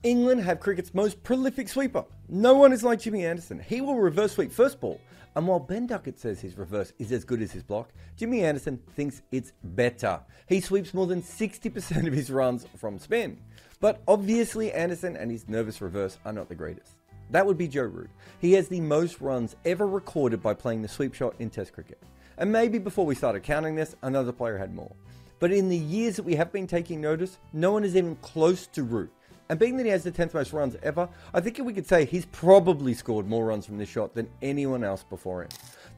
England have cricket's most prolific sweeper. No one is like Jimmy Anderson. He will reverse sweep first ball. And while Ben Duckett says his reverse is as good as his block, Jimmy Anderson thinks it's better. He sweeps more than 60% of his runs from spin. But obviously Anderson and his nervous reverse are not the greatest. That would be Jarrod. He has the most runs ever recorded by playing the sweep shot in Test cricket. And maybe before we started counting this, another player had more. But in the years that we have been taking notice, no one is even close to Root. And being that he has the 10th most runs ever, I think we could say he's probably scored more runs from this shot than anyone else before him.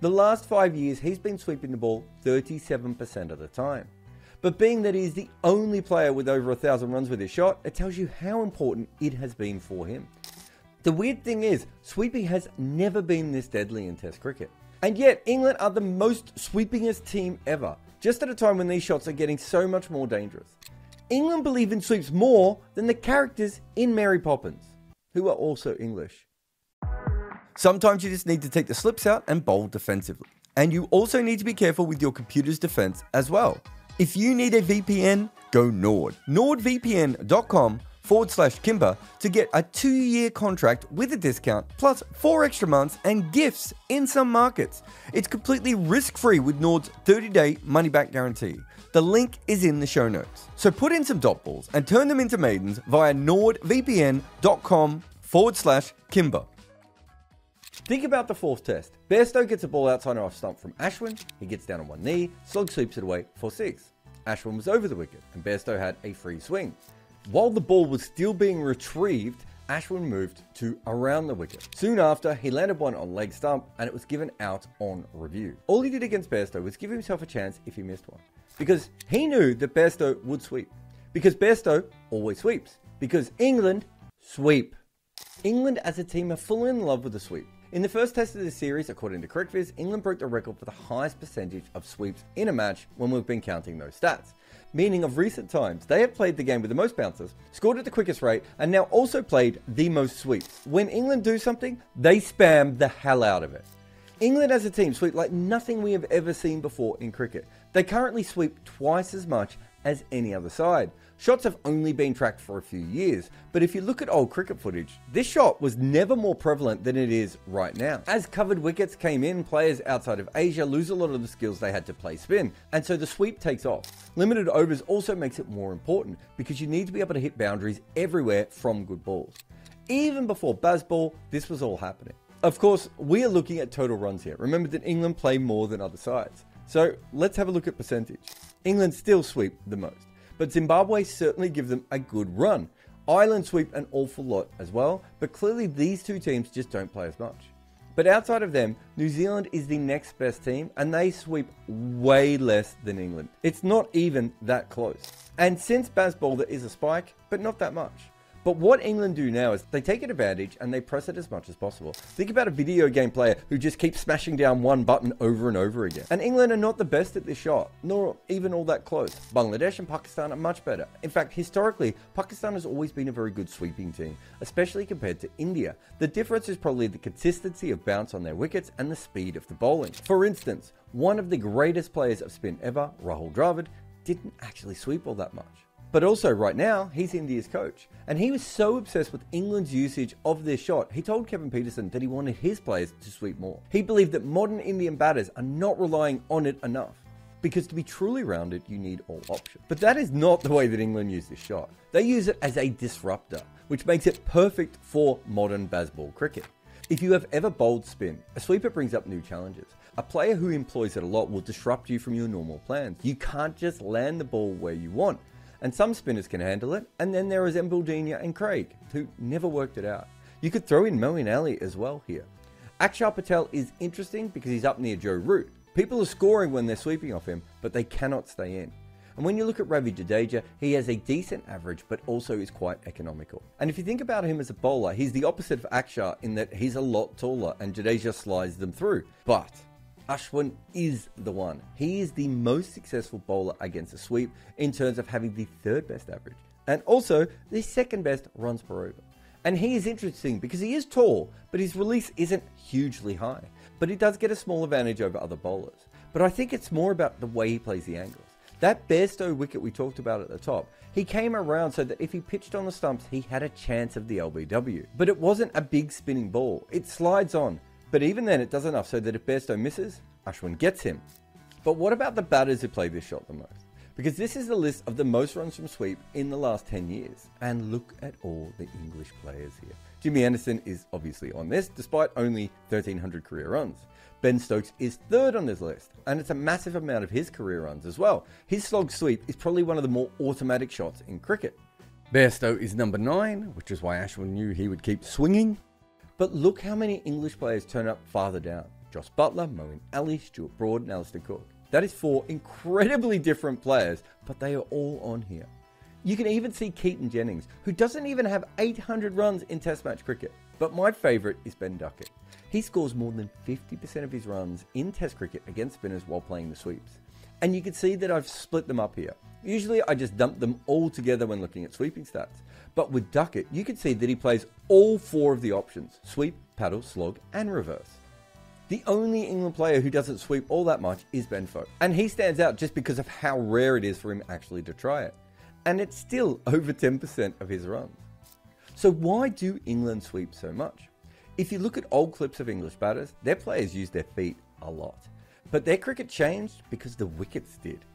The last 5 years, he's been sweeping the ball 37% of the time. But being that he's the only player with over 1,000 runs with his shot, it tells you how important it has been for him. The weird thing is, sweeping has never been this deadly in Test cricket. And yet, England are the most sweepingest team ever, just at a time when these shots are getting so much more dangerous. England believe in sweeps more than the characters in Mary Poppins, who are also English. Sometimes you just need to take the slips out and bowl defensively. And you also need to be careful with your computer's defense as well. If you need a VPN, go Nord. NordVPN.com/Kimber to get a 2-year contract with a discount, plus 4 extra months and gifts in some markets. It's completely risk-free with Nord's 30-day money-back guarantee. The link is in the show notes. So put in some dot balls and turn them into maidens via NordVPN.com/Kimber. Think about the 4th test. Bairstow gets a ball outside off stump from Ashwin. He gets down on one knee. Slog sweeps it away for 6. Ashwin was over the wicket and Bairstow had a free swing. While the ball was still being retrieved, Ashwin moved to around the wicket. Soon after, he landed one on leg stump and it was given out on review. All he did against Bairstow was give himself a chance if he missed one. Because he knew that Bairstow would sweep. Because Bairstow always sweeps. Because England sweep. England as a team are fully in love with the sweep. In the first test of this series, according to CorrectViz, England broke the record for the highest percentage of sweeps in a match when we've been counting those stats. Meaning of recent times, they have played the game with the most bounces, scored at the quickest rate, and now also played the most sweeps. When England do something, they spam the hell out of it. England as a team sweep like nothing we have ever seen before in cricket. They currently sweep twice as much as any other side. Shots have only been tracked for a few years, but if you look at old cricket footage, this shot was never more prevalent than it is right now. As covered wickets came in, players outside of Asia lose a lot of the skills they had to play spin, and so the sweep takes off. Limited overs also makes it more important, because you need to be able to hit boundaries everywhere from good balls. Even before Bazball, this was all happening. Of course, we are looking at total runs here. Remember that England play more than other sides. So let's have a look at percentage. England still sweep the most, but Zimbabwe certainly give them a good run. Ireland sweep an awful lot as well, but clearly these two teams just don't play as much. But outside of them, New Zealand is the next best team and they sweep way less than England. It's not even that close. And since Bazball there is a spike, but not that much. But what England do now is they take an advantage and they press it as much as possible. Think about a video game player who just keeps smashing down one button over and over again. And England are not the best at this shot, nor even all that close. Bangladesh and Pakistan are much better. In fact, historically, Pakistan has always been a very good sweeping team, especially compared to India. The difference is probably the consistency of bounce on their wickets and the speed of the bowling. For instance, one of the greatest players of spin ever, Rahul Dravid, didn't actually sweep all that much. But also right now, he's India's coach. And he was so obsessed with England's usage of this shot, he told Kevin Pietersen that he wanted his players to sweep more. He believed that modern Indian batters are not relying on it enough. Because to be truly rounded, you need all options. But that is not the way that England use this shot. They use it as a disruptor, which makes it perfect for modern Bazball cricket. If you have ever bowled spin, a sweeper brings up new challenges. A player who employs it a lot will disrupt you from your normal plans. You can't just land the ball where you want. And some spinners can handle it, and then there is Mbaldini and Craig, who never worked it out. You could throw in Moeen Ali as well here. Akshar Patel is interesting because he's up near Joe Root. People are scoring when they're sweeping off him, but they cannot stay in. And when you look at Ravi Jadeja, he has a decent average, but also is quite economical. And if you think about him as a bowler, he's the opposite of Akshar in that he's a lot taller and Jadeja slides them through. But Ashwin is the one. He is the most successful bowler against a sweep in terms of having the 3rd best average and also the 2nd best runs per over. And he is interesting because he is tall, but his release isn't hugely high. But he does get a small advantage over other bowlers. But I think it's more about the way he plays the angles. That Bairstow wicket we talked about at the top, he came around so that if he pitched on the stumps, he had a chance of the LBW. But it wasn't a big spinning ball. It slides on, but even then it does enough so that if Bairstow misses, Ashwin gets him. But what about the batters who play this shot the most? Because this is the list of the most runs from sweep in the last 10 years. And look at all the English players here. Jimmy Anderson is obviously on this, despite only 1,300 career runs. Ben Stokes is third on this list, and it's a massive amount of his career runs as well. His slog sweep is probably one of the more automatic shots in cricket. Bairstow is number 9, which is why Ashwin knew he would keep swinging. But look how many English players turn up farther down. Joss Buttler, Moeen Ali, Stuart Broad, and Alistair Cook. That is 4 incredibly different players, but they are all on here. You can even see Keaton Jennings, who doesn't even have 800 runs in Test match cricket. But my favourite is Ben Duckett. He scores more than 50% of his runs in Test cricket against spinners while playing the sweeps. And you can see that I've split them up here. Usually I just dump them all together when looking at sweeping stats. But with Duckett, you can see that he plays all 4 of the options: sweep, paddle, slog, and reverse. The only England player who doesn't sweep all that much is Ben Foakes, and he stands out just because of how rare it is for him actually to try it. And it's still over 10% of his runs. So why do England sweep so much? If you look at old clips of English batters, their players use their feet a lot. But their cricket changed because the wickets did.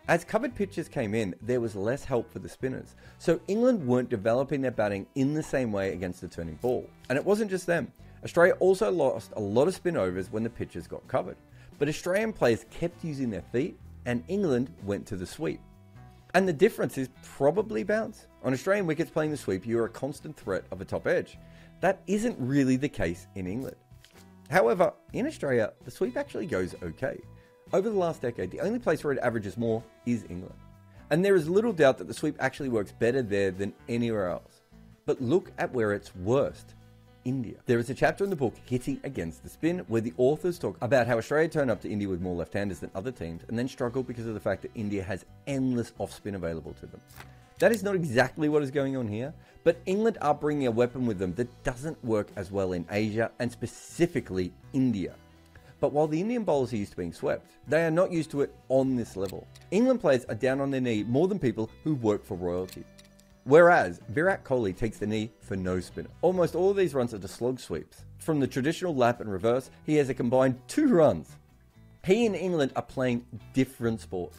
As covered pitches came in, there was less help for the spinners. So England weren't developing their batting in the same way against the turning ball. And it wasn't just them. Australia also lost a lot of spin overs when the pitches got covered. But Australian players kept using their feet, and England went to the sweep. And the difference is probably bounce. On Australian wickets playing the sweep, you're a constant threat of a top edge. That isn't really the case in England. However, in Australia, the sweep actually goes okay. Over the last decade, the only place where it averages more is England. And there is little doubt that the sweep actually works better there than anywhere else. But look at where it's worst. India. There is a chapter in the book, Hitting Against the Spin, where the authors talk about how Australia turned up to India with more left-handers than other teams and then struggled because of the fact that India has endless off-spin available to them. That is not exactly what is going on here, but England are bringing a weapon with them that doesn't work as well in Asia and specifically India. But while the Indian bowlers are used to being swept, they are not used to it on this level. England players are down on their knee more than people who work for royalty. Whereas Virat Kohli takes the knee for no spinner. Almost all of these runs are to slog sweeps. From the traditional lap and reverse, he has a combined 2 runs. He and England are playing different sports.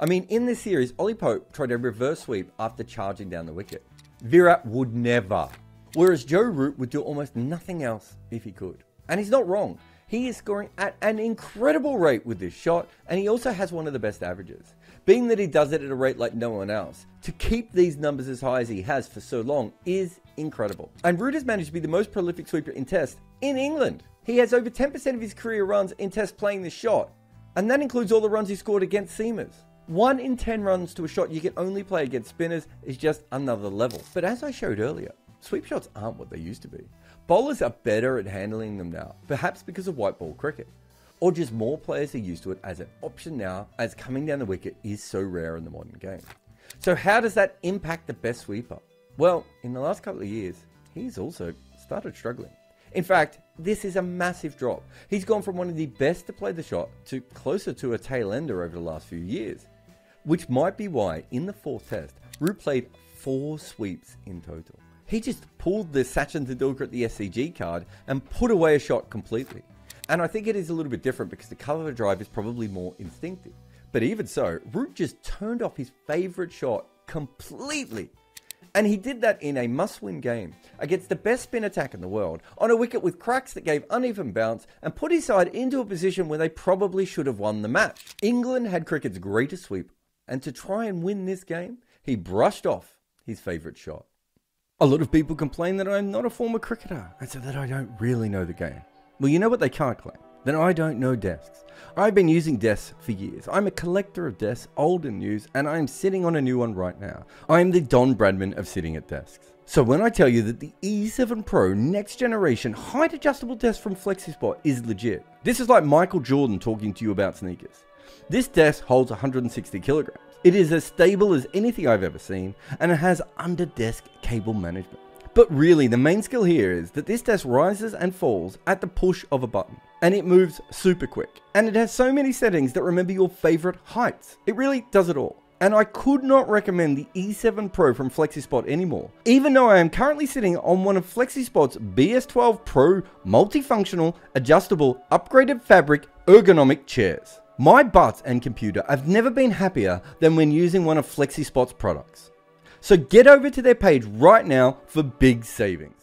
I mean, in this series, Ollie Pope tried a reverse sweep after charging down the wicket. Virat would never. Whereas Joe Root would do almost nothing else if he could. And he's not wrong. He is scoring at an incredible rate with this shot, and he also has one of the best averages. Being that he does it at a rate like no one else, to keep these numbers as high as he has for so long is incredible. And Root has managed to be the most prolific sweeper in Test in England. He has over 10% of his career runs in Test playing this shot, and that includes all the runs he scored against seamers. 1 in 10 runs to a shot you can only play against spinners is just another level. But as I showed earlier, sweep shots aren't what they used to be. Bowlers are better at handling them now, perhaps because of white ball cricket. Or just more players are used to it as an option now, as coming down the wicket is so rare in the modern game. So how does that impact the best sweeper? Well, in the last couple of years, he's also started struggling. In fact, this is a massive drop. He's gone from one of the best to play the shot to closer to a tail ender over the last few years. Which might be why, in the 4th test, Root played 4 sweeps in total. He just pulled the Sachin Tendulkar at the SCG card and put away a shot completely. And I think it is a little bit different because the cover drive is probably more instinctive. But even so, Root just turned off his favourite shot completely. And he did that in a must-win game against the best spin attack in the world, on a wicket with cracks that gave uneven bounce, and put his side into a position where they probably should have won the match. England had cricket's greatest sweep, and to try and win this game, he brushed off his favourite shot. A lot of people complain that I'm not a former cricketer, and so that I don't really know the game. Well, you know what they can't claim? That I don't know desks. I've been using desks for years. I'm a collector of desks, old and new, and I'm sitting on a new one right now. I am the Don Bradman of sitting at desks. So when I tell you that the E7 Pro next generation height adjustable desk from FlexiSpot is legit, this is like Michael Jordan talking to you about sneakers. This desk holds 160 kilograms. It is as stable as anything I've ever seen, and it has under-desk cable management. But really, the main skill here is that this desk rises and falls at the push of a button, and it moves super quick. And it has so many settings that remember your favorite heights. It really does it all. And I could not recommend the E7 Pro from FlexiSpot anymore, even though I am currently sitting on one of FlexiSpot's BS12 Pro multifunctional, adjustable, upgraded fabric, ergonomic chairs. My butt and computer have never been happier than when using one of FlexiSpot's products. So get over to their page right now for big savings.